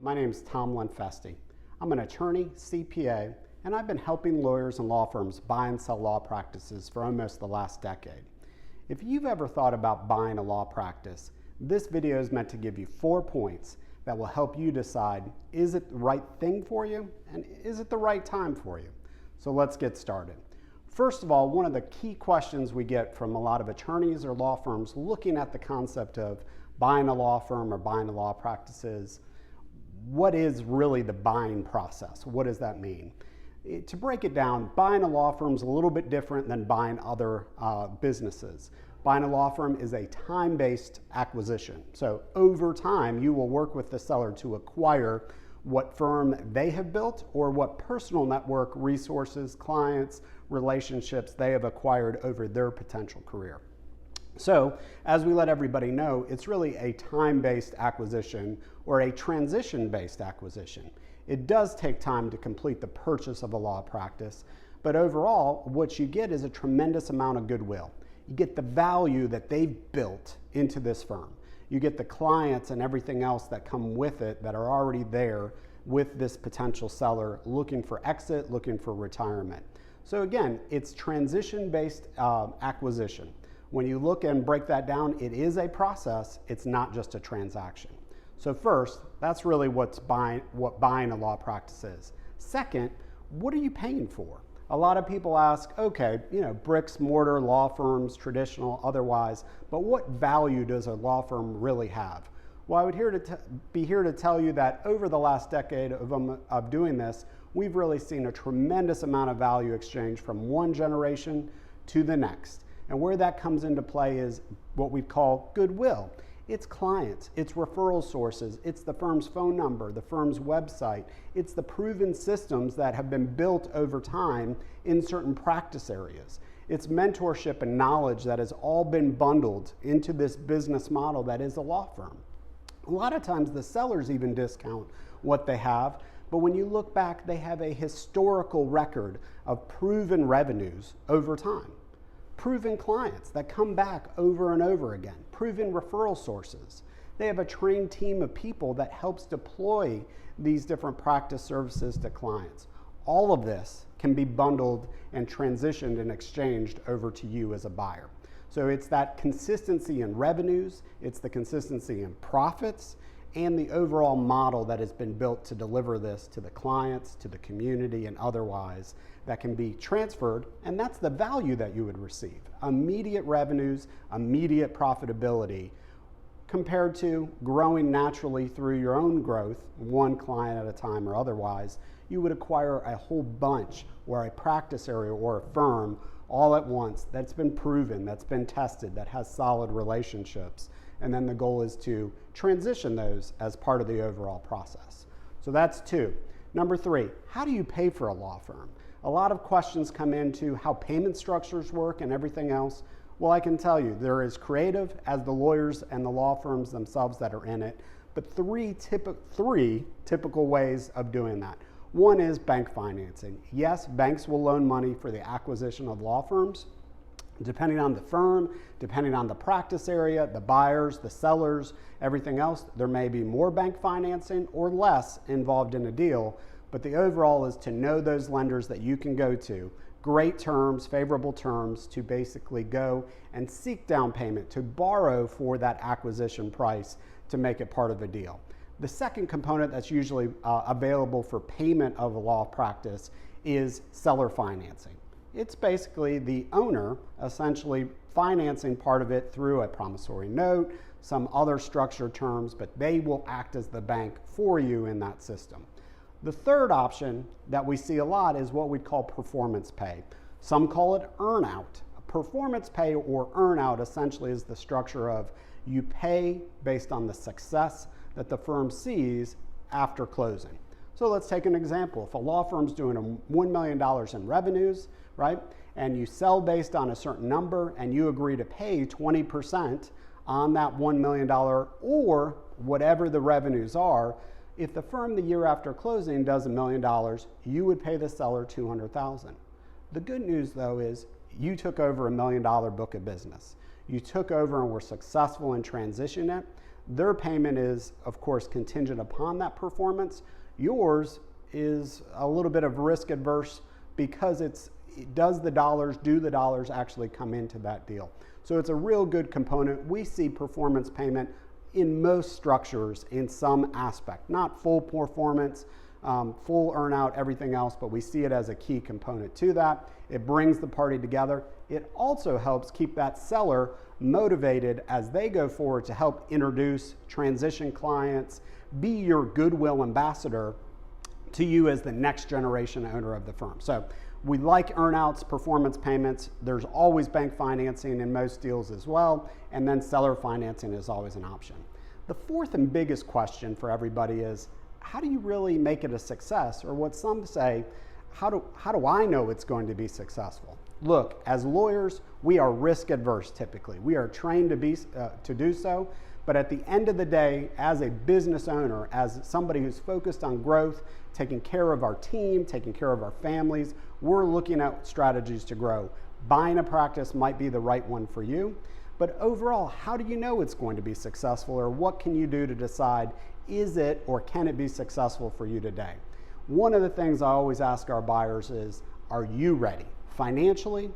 My name is Tom Lenfestey. I'm an attorney, CPA, and I've been helping lawyers and law firms buy and sell law practices for almost the last decade. If you've ever thought about buying a law practice, this video is meant to give you 4 points that will help you decide, is it the right thing for you and is it the right time for you? So let's get started. First of all, one of the key questions we get from a lot of attorneys or law firms looking at the concept of buying a law firm or buying a law practice is, what is really the buying process? What does that mean? To break it down, buying a law firm is a little bit different than buying other businesses. Buying a law firm is a time-based acquisition. So over time, you will work with the seller to acquire what firm they have built or what personal network, resources, clients, relationships they have acquired over their potential career. So, as we let everybody know, it's really a time-based acquisition or a transition-based acquisition. It does take time to complete the purchase of a law practice, but overall, what you get is a tremendous amount of goodwill. You get the value that they've built into this firm. You get the clients and everything else that come with it that are already there with this potential seller looking for exit, looking for retirement. So again, it's transition-based acquisition. When you look and break that down, it is a process, it's not just a transaction. So first, that's really what buying a law practice is. Second, what are you paying for? A lot of people ask, okay, bricks, mortar, law firms, traditional, otherwise, but what value does a law firm really have? Well, I would be here to tell you that over the last decade of doing this, we've really seen a tremendous amount of value exchange from one generation to the next. And where that comes into play is what we call goodwill. It's clients, it's referral sources, it's the firm's phone number, the firm's website, it's the proven systems that have been built over time in certain practice areas. It's mentorship and knowledge that has all been bundled into this business model that is a law firm. A lot of times the sellers even discount what they have, but when you look back, they have a historical record of proven revenues over time. Proven clients that come back over and over again, proven referral sources. They have a trained team of people that helps deploy these different practice services to clients. All of this can be bundled and transitioned and exchanged over to you as a buyer. So it's that consistency in revenues, it's the consistency in profits, and the overall model that has been built to deliver this to the clients, to the community, and otherwise that can be transferred, and that's the value that you would receive. Immediate revenues, immediate profitability, compared to growing naturally through your own growth, one client at a time or otherwise. You would acquire a whole bunch or a practice area or a firm all at once that's been proven, that's been tested, that has solid relationships. And then the goal is to transition those as part of the overall process. So that's 2. Number 3, how do you pay for a law firm? A lot of questions come into how payment structures work and everything else. Well, I can tell you, they're as creative as the lawyers and the law firms themselves that are in it, but three typical ways of doing that. One is bank financing. Yes, banks will loan money for the acquisition of law firms. Depending on the firm, depending on the practice area, the buyers, the sellers, everything else, there may be more bank financing or less involved in a deal, but the overall is to know those lenders that you can go to. Great terms, favorable terms to basically go and seek down payment, to borrow for that acquisition price to make it part of a deal. The second component that's usually available for payment of a law practice is seller financing. It's basically the owner essentially financing part of it through a promissory note, some other structured terms, but they will act as the bank for you in that system. The third option that we see a lot is what we call performance pay. Some call it earnout. Performance pay or earnout essentially is the structure of you pay based on the success that the firm sees after closing. So let's take an example. If a law firm's doing $1 million in revenues, right, and you sell based on a certain number and you agree to pay 20% on that $1 million or whatever the revenues are, if the firm the year after closing does $1 million, you would pay the seller $200,000. The good news though is you took over $1 million book of business. You took over and were successful in transitioning it. Their payment is, of course, contingent upon that performance. Yours is a little bit of risk adverse because do the dollars actually come into that deal? So it's a real good component. We see performance payment in most structures in some aspect, not full performance, full earnout, everything else, but we see it as a key component to that. It brings the party together. It also helps keep that seller motivated as they go forward to help introduce, transition clients, be your goodwill ambassador to you as the next generation owner of the firm. So we like earnouts, performance payments. There's always bank financing in most deals as well, and then seller financing is always an option. The fourth and biggest question for everybody is, how do you really make it a success? Or what some say, how do I know it's going to be successful? Look, as lawyers, we are risk adverse typically. We are trained to do so, but at the end of the day, as a business owner, as somebody who's focused on growth, taking care of our team, taking care of our families, we're looking at strategies to grow. Buying a practice might be the right one for you, but overall, how do you know it's going to be successful, or what can you do to decide, is it or can it be successful for you today? One of the things I always ask our buyers is, are you ready? Financially,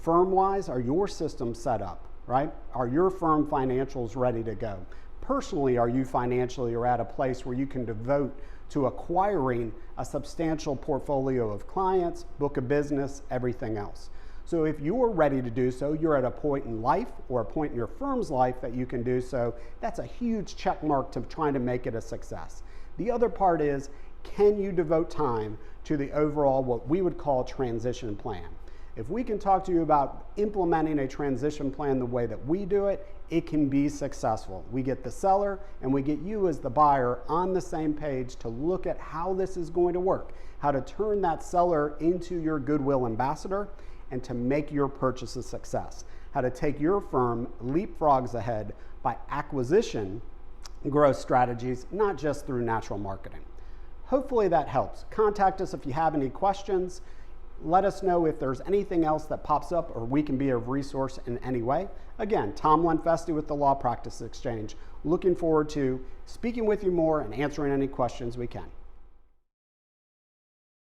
firm-wise, are your systems set up, right? Are your firm financials ready to go? Personally, are you financially or at a place where you can devote to acquiring a substantial portfolio of clients, book of business, everything else? So if you're ready to do so, you're at a point in life or a point in your firm's life that you can do so, that's a huge check mark to trying to make it a success. The other part is, can you devote time to the overall, what we would call transition plan? If we can talk to you about implementing a transition plan the way that we do it, it can be successful. We get the seller and we get you as the buyer on the same page to look at how this is going to work, how to turn that seller into your goodwill ambassador, and to make your purchase a success, how to take your firm leapfrogs ahead by acquisition growth strategies, not just through natural marketing. Hopefully that helps. Contact us if you have any questions. Let us know if there's anything else that pops up or we can be of resource in any way. Again, Tom Lenfestey with the Law Practice Exchange. Looking forward to speaking with you more and answering any questions we can.